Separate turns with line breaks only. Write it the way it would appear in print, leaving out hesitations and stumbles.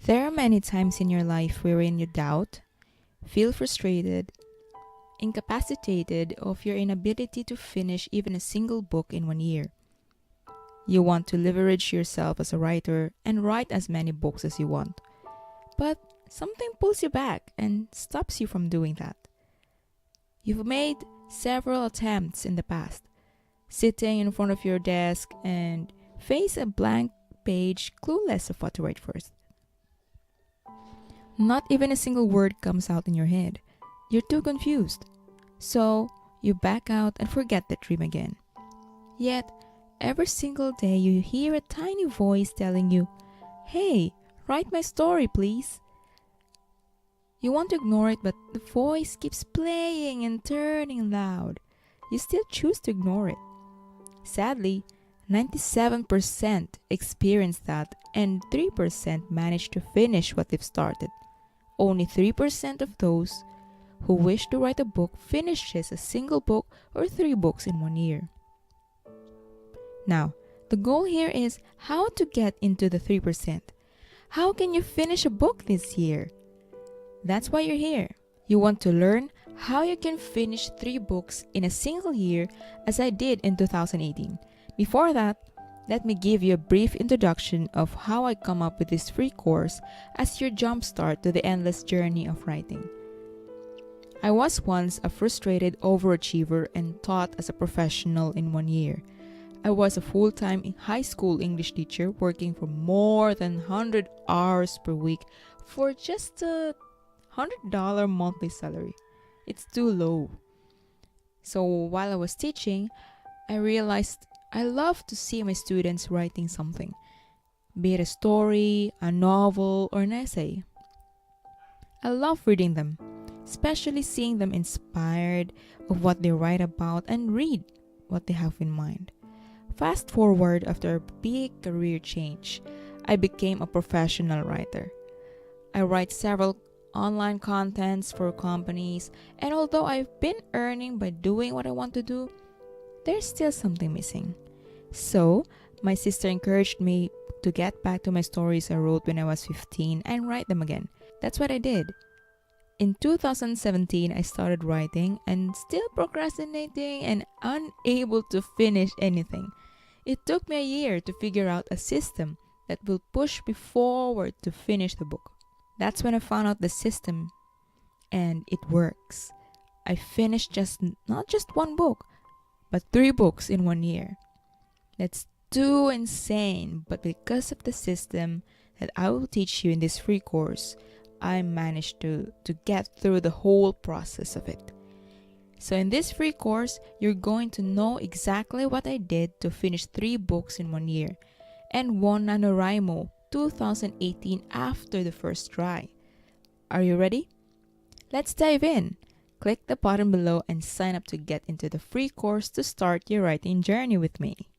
There are many times in your life wherein you doubt, feel frustrated, incapacitated of your inability to finish even a single book in 1 year. You want to leverage yourself as a writer and write as many books as you want. But something pulls you back and stops you from doing that. You've made several attempts in the past, sitting in front of your desk and face a blank page, clueless of what to write first. Not even a single word comes out in your head. You're too confused. So you back out and forget the dream again. Yet, every single day you hear a tiny voice telling you, "Hey, write my story, please." You want to ignore it, but the voice keeps playing and turning loud. You still choose to ignore it. Sadly, 97% experience that, and 3% manage to finish what they've started. Only 3% of those who wish to write a book finishes a single book or 3 books in 1 year. Now, the goal here is how to get into the 3%. How can you finish a book this year? That's why you're here. You want to learn how you can finish 3 books in a single year as I did in 2018. Before that, let me give you a brief introduction of how I come up with this free course as your jumpstart to the endless journey of writing. I was once a frustrated overachiever and taught as a professional in 1 year. I was a full-time high school English teacher working for more than 100 hours per week for just a $100 monthly salary. It's too low. So while I was teaching, I realized I love to see my students writing something, be it a story, a novel, or an essay. I love reading them, especially seeing them inspired of what they write about and read what they have in mind. Fast forward after a big career change, I became a professional writer. I write several online contents for companies, and although I've been earning by doing what I want to do, there's still something missing. So, my sister encouraged me to get back to my stories I wrote when I was 15 and write them again. That's what I did. In 2017, I started writing and still procrastinating and unable to finish anything. It took me a year to figure out a system that will push me forward to finish the book. That's when I found out the system, and it works. I finished not just 1 book, but 3 books in 1 year. That's too insane, but because of the system that I will teach you in this free course, I managed to get through the whole process of it. So in this free course, you're going to know exactly what I did to finish 3 books in 1 year and won NaNoWriMo 2018 after the first try. Are you ready? Let's dive in. Click the button below and sign up to get into the free course to start your writing journey with me.